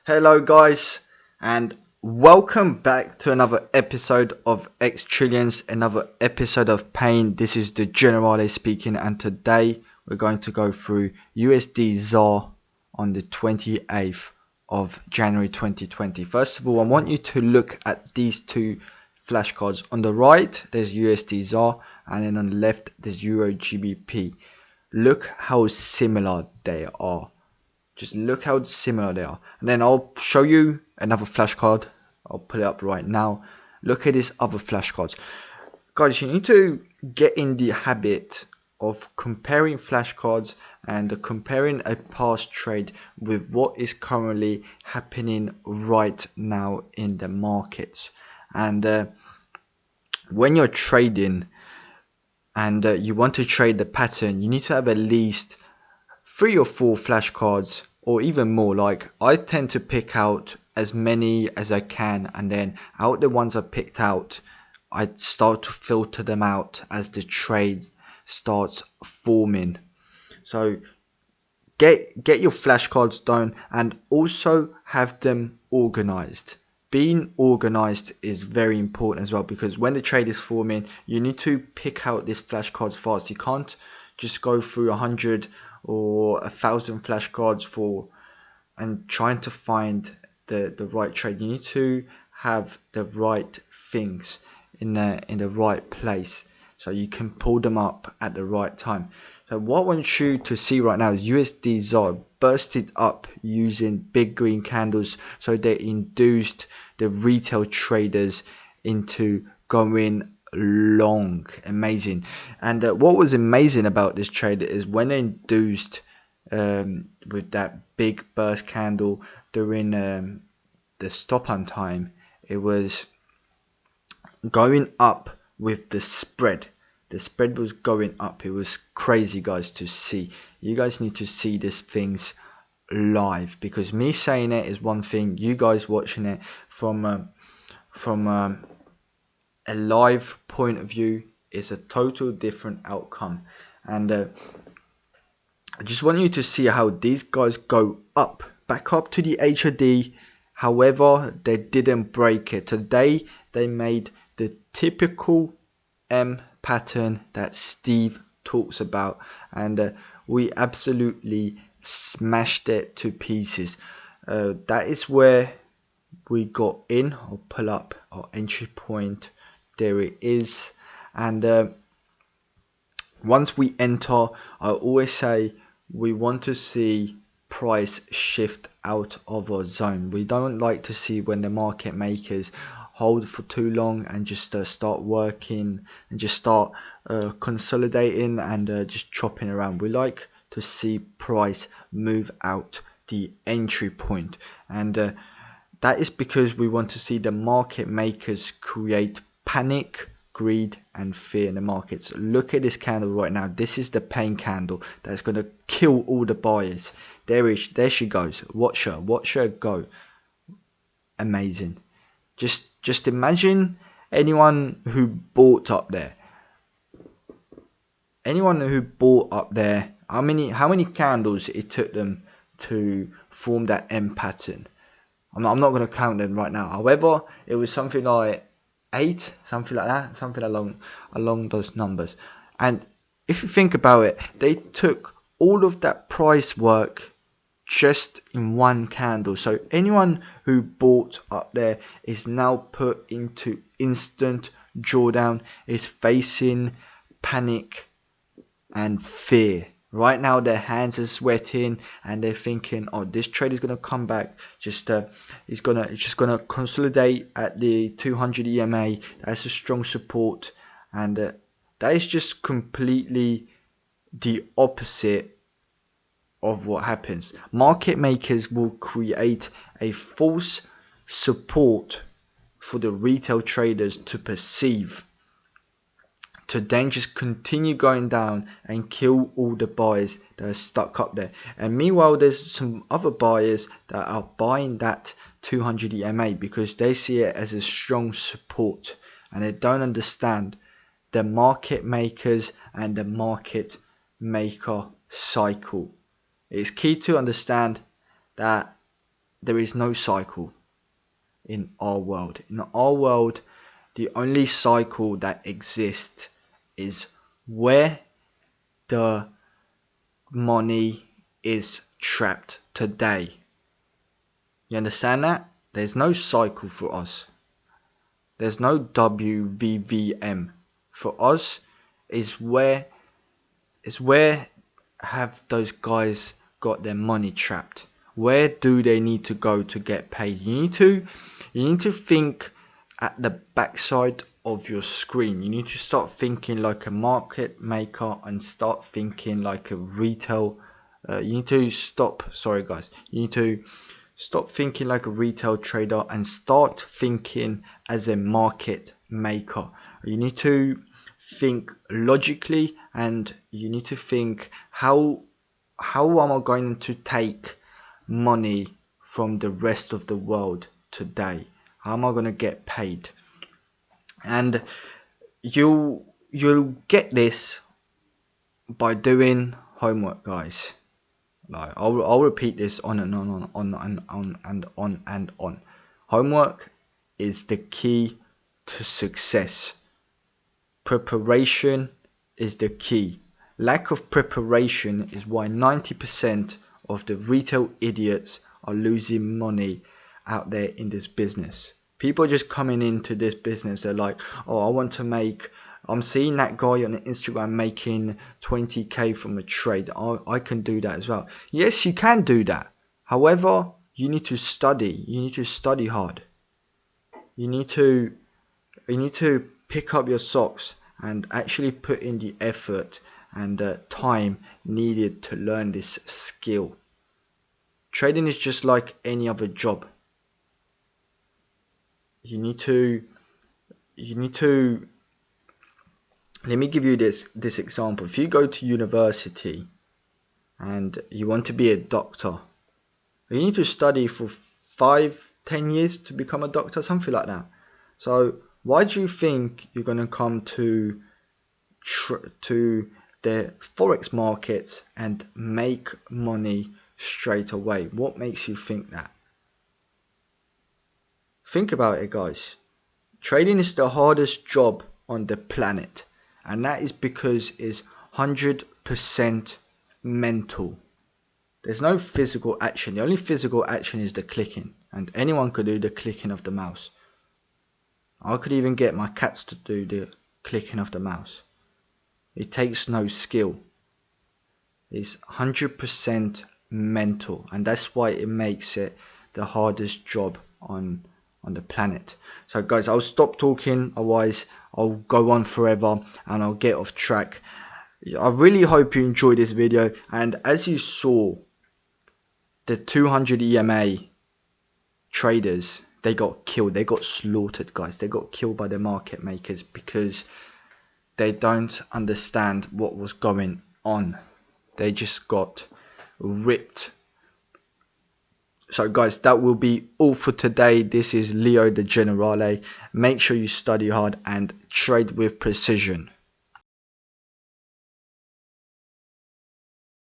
Hello guys, and welcome back to another episode of Xtrillions, another episode of pain. This is the Generale speaking, and today we're going to go through USDZAR on the 28th of January 2020. First of all, I want you to look at these two flashcards. On the right there's USDZAR, and then on the left there's Euro GBP. Look how similar they are. Just look how similar they are. And then I'll show you another flashcard. I'll put it up right now. Look at these other flashcards. Guys, you need to get in the habit of comparing flashcards and comparing a past trade with what is currently happening right now in the markets. And when you're trading and you want to trade the pattern, you need to have at least 3 or 4 flashcards, or even more. Like, I tend to pick out as many as I can, and then out the ones I picked out, I start to filter them out as the trade starts forming. So get your flashcards done, and also have them organized. Being organized is very important as well, because when the trade is forming, you need to pick out these flashcards fast. You can't just go through 100 or 1,000 flashcards and trying to find the right trade. You need to have the right things in the right place, so you can pull them up at the right time. So what I want you to see right now is USDZAR bursted up using big green candles, so they induced the retail traders into going long. Amazing. And what was amazing about this trade is when they induced with that big burst candle during the stop on time, it was going up with the spread. The spread was going up. It was crazy, guys, to see. You guys need to see these things live, because me saying it is one thing, you guys watching it from a live point of view is a total different outcome. And I just want you to see how these guys go up, back up to the HOD. However, they didn't break it. Today they made the typical M pattern that Steve talks about, and we absolutely smashed it to pieces. That is where we got in. I'll pull up our entry point. There it is. And once we enter, I always say we want to see price shift out of our zone. We don't like to see when the market makers hold for too long and just start working and just start consolidating and just chopping around. We like to see price move out the entry point, and that is because we want to see the market makers create panic, greed and fear in the markets. Look at this candle right now. This is the pain candle that's going to kill all the buyers. There she goes. Watch her go. Amazing. Just imagine anyone who bought up there. How many candles it took them to form that M pattern? I'm not going to count them right now. However, it was something like 8, something like that, something along those numbers. And if you think about it, they took all of that price work just in one candle. So anyone who bought up there is now put into instant drawdown, is facing panic and fear. Right now their hands are sweating and they're thinking, oh, this trade is going to come back, it's just going to consolidate at the 200 EMA. That's a strong support, and that is just completely the opposite of what happens. Market makers will create a false support for the retail traders to perceive, to then just continue going down and kill all the buyers that are stuck up there. And meanwhile, there's some other buyers that are buying that 200 EMA because they see it as a strong support, and they don't understand the market makers and the market maker cycle. It's key to understand that there is no cycle in our world. In our world, the only cycle that exists is where the money is trapped today. You understand that? There's no cycle for us. There's no WVVM. For us, is where have those guys got their money trapped? Where do they need to go to get paid? You need to think at the backside of your screen. You need to start thinking like a market maker and start thinking like a retail. You need to stop. Sorry, guys. You need to stop thinking like a retail trader and start thinking as a market maker. You need to think logically, and you need to think how am I going to take money from the rest of the world today? How am I going to get paid? And you'll get this by doing homework, guys. Like I'll repeat this on and on. Homework is the key to success. Preparation is the key. Lack of preparation is why 90% of the retail idiots are losing money out there in this business. People are just coming into this business. They're like, oh, I'm seeing that guy on Instagram making 20k from a trade. I can do that as well. Yes, you can do that. However, you need to study. You need to study hard. You need to pick up your socks and actually put in the effort and time needed to learn this skill. Trading is just like any other job. You need to let me give you this example. If you go to university and you want to be a doctor, you need to study for 5-10 years to become a doctor, something like that. So why do you think you're going to come to the forex markets and make money straight away? What makes you think that? Think about it, guys. Trading is the hardest job on the planet, and that is because it's 100% mental. There's no physical action. The only physical action is the clicking, and anyone could do the clicking of the mouse. I could even get my cats to do the clicking of the mouse. It takes no skill. It's 100% mental, and that's why it makes it the hardest job on the planet. So guys, I'll stop talking, otherwise I'll go on forever and I'll get off track. I really hope you enjoyed this video, and as you saw, the 200 EMA traders, they got killed. They got slaughtered, guys. They got killed by the market makers because they don't understand what was going on. They just got ripped. So guys, that will be all for today. This is Leo the Generale. Make sure you study hard and trade with precision.